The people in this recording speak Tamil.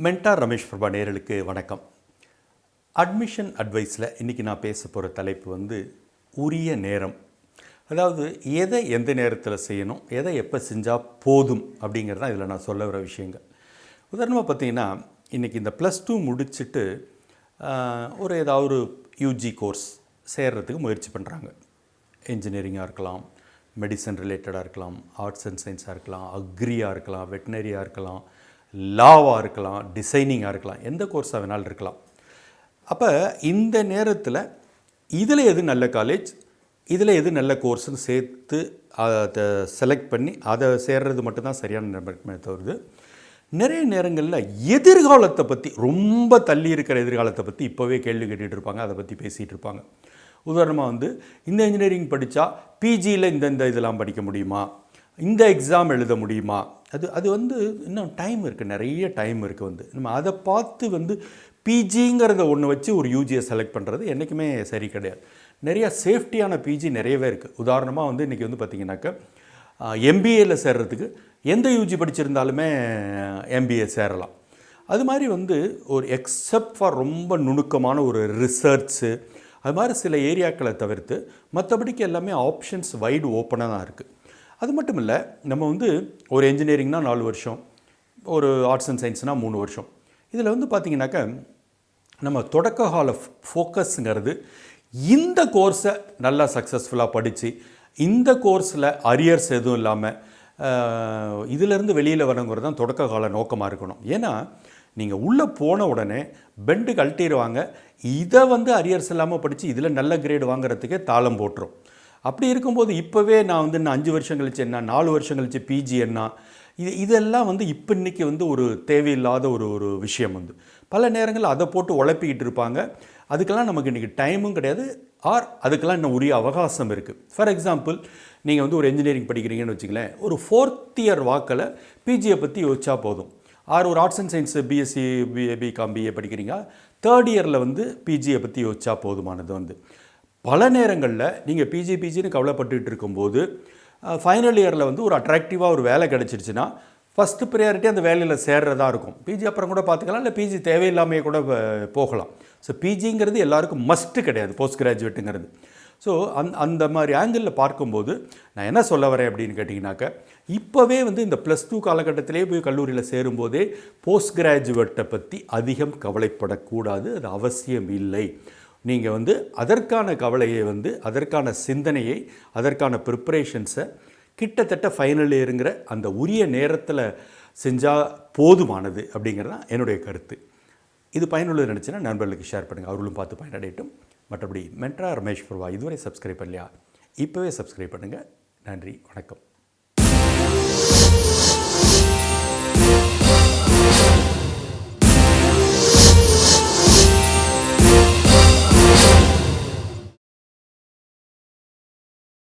மென்டார் ரமேஷ் பிரபா நேயர்களுக்கு வணக்கம். அட்மிஷன் அட்வைஸில் இன்றைக்கி நான் பேச போகிற தலைப்பு உரிய நேரம். அதாவது எதை எந்த நேரத்தில் செய்யணும், எதை எப்போ செஞ்சால் போதும் அப்படிங்கிறது தான் இதில் நான் சொல்ல வர விஷயங்கள். உதாரணமாக பார்த்தீங்கன்னா, இன்றைக்கி இந்த +2 முடிச்சுட்டு ஏதாவது ஒரு யூஜி கோர்ஸ் சேர்கிறதுக்கு முயற்சி பண்ணுறாங்க. இன்ஜினியரிங்காக இருக்கலாம், மெடிசன் ரிலேட்டடாக இருக்கலாம், ஆர்ட்ஸ் அண்ட் சயின்ஸாக இருக்கலாம், அக்ரியாக இருக்கலாம், வெட்டினரியாக இருக்கலாம், லாவாக இருக்கலாம், டிசைனிங்காக இருக்கலாம், எந்த கோர்ஸாக வேணாலும் இருக்கலாம். அப்போ இந்த நேரத்தில் இதில் எது நல்ல காலேஜ், இதில் எது நல்ல கோர்ஸ்னு சேர்த்து அதை செலக்ட் பண்ணி அதை சேர்றது மட்டும்தான் சரியான நம்பருக்குமே தவிர்த்து, நிறைய நேரங்களில் எதிர்காலத்தை பற்றி ரொம்ப தள்ளி இருக்கிற எதிர்காலத்தை பற்றி இப்போவே கேள்வி கேட்டுகிட்டு இருப்பாங்க, அதை பற்றி பேசிகிட்டு இருப்பாங்க. உதாரணமாக இந்த இன்ஜினியரிங் படித்தா பிஜியில் இந்த இதெல்லாம் படிக்க முடியுமா, இந்த எக்ஸாம் எழுத முடியுமா, அது இன்னும் டைம் இருக்குது, நிறைய டைம் இருக்குது. நம்ம அதை பார்த்து பிஜிங்கிறத ஒன்று வச்சு ஒரு யூஜியை செலக்ட் பண்ணுறது என்றைக்குமே சரி கிடையாது. நிறையா சேஃப்டியான பிஜி நிறையவே இருக்குது. உதாரணமாக இன்றைக்கி பார்த்திங்கனாக்கா எம்பிஏயில் சேர்கிறதுக்கு எந்த யூஜி படிச்சிருந்தாலுமே எம்பிஏ சேரலாம். அது மாதிரி ஒரு எக்ஸப்ட் ஃபார் ரொம்ப நுணுக்கமான ஒரு ரிசர்ச்சு, அது மாதிரி சில ஏரியாக்களை தவிர்த்து மற்றபடிக்கு எல்லாமே ஆப்ஷன்ஸ் வைடு ஓப்பனாக தான் இருக்குது. அது மட்டும் இல்லை, நம்ம ஒரு என்ஜினியரிங்னால் 4 வருஷம், ஒரு ஆர்ட்ஸ் அண்ட் சயின்ஸ்னால் 3 வருஷம். இதில் பார்த்திங்கனாக்கா நம்ம தொடக்க கால ஃபோக்கஸுங்கிறது இந்த கோர்ஸை நல்லா சக்ஸஸ்ஃபுல்லாக படித்து இந்த கோர்ஸில் அரியர்ஸ் எதுவும் இல்லாமல் இதிலேருந்து வெளியில் வரணுங்கிறது தான் தொடக்க கால நோக்கமாக இருக்கணும். ஏன்னா நீங்கள் உள்ளே போன உடனே பெண்டு கழட்டிடுவாங்க, இதை அரியர்ஸ் இல்லாமல் படித்து இதில் நல்ல கிரேடு வாங்குறதுக்கே தாளம் போட்டுரும். அப்படி இருக்கும்போது இப்போவே நான் இன்னும் 5 வருஷம் கழிச்சு என்ன, 4 வருஷம் கழிச்சு பிஜி என்ன, இதெல்லாம் இப்போ இன்றைக்கி ஒரு தேவையில்லாத ஒரு விஷயம். பல நேரங்களில் அதை போட்டு உழப்பிக்கிட்டு இருப்பாங்க. அதுக்கெல்லாம் நமக்கு இன்றைக்கி டைமும் கிடையாது, அதுக்கெல்லாம் இன்னும் உரிய அவகாசம் இருக்குது. ஃபார் எக்ஸாம்பிள், நீங்கள் ஒரு என்ஜினியரிங் படிக்கிறீங்கன்னு வச்சுக்கலேன், ஒரு 4th இயர் வாக்கில் பிஜியை பற்றி யோசிச்சா போதும். ஒரு arts and science BSc BCom BA படிக்கிறீங்க, 3rd இயரில் பிஜியை பற்றி யோசிச்சா போதுமானது. பல நேரங்களில் நீங்கள் பிஜின்னு கவலைப்பட்டுக்கிட்டு இருக்கும்போது ஃபைனல் இயரில் ஒரு அட்ராக்டிவாக ஒரு வேலை கிடச்சிருச்சுன்னா ஃபஸ்ட்டு ப்ரையாரிட்டி அந்த வேலையில் சேர்றதா இருக்கும். பிஜி அப்புறம் கூட பார்த்துக்கலாம், இல்லை பிஜி தேவையில்லாமே கூட போகலாம். ஸோ பிஜிங்கிறது எல்லாருக்கும் மஸ்ட்டு கிடையாது, போஸ்ட் கிராஜுவேட்டுங்கிறது. ஸோ அந்த மாதிரி ஆங்கிளில் பார்க்கும்போது நான் என்ன சொல்ல வரேன் அப்படின்னு கேட்டிங்கனாக்கா, இப்போவே இந்த +2 காலகட்டத்திலே போய் கல்லூரியில் சேரும்போதே போஸ்ட் கிராஜுவேட்டை பற்றி அதிகம் கவலைப்படக்கூடாது, அது அவசியம் இல்லை. நீங்கள் அதற்கான கவலையை அதற்கான சிந்தனையை, அதற்கான ப்ரிப்பரேஷன்ஸை கிட்டத்தட்ட ஃபைனல் இயருங்கிற அந்த உரிய நேரத்தில் செஞ்சால் போதுமானது அப்படிங்கிறது தான் என்னுடைய கருத்து. இது பயனுள்ளது நினச்சின்னா நண்பர்களுக்கு ஷேர் பண்ணுங்கள், அவர்களும் பார்த்து பயனடையட்டும். மற்றபடி மென்டார் ரமேஷ் பிரபா இதுவரை சப்ஸ்கிரைப் பண்ணலையா, இப்போவே சப்ஸ்கிரைப் பண்ணுங்கள். நன்றி, வணக்கம்.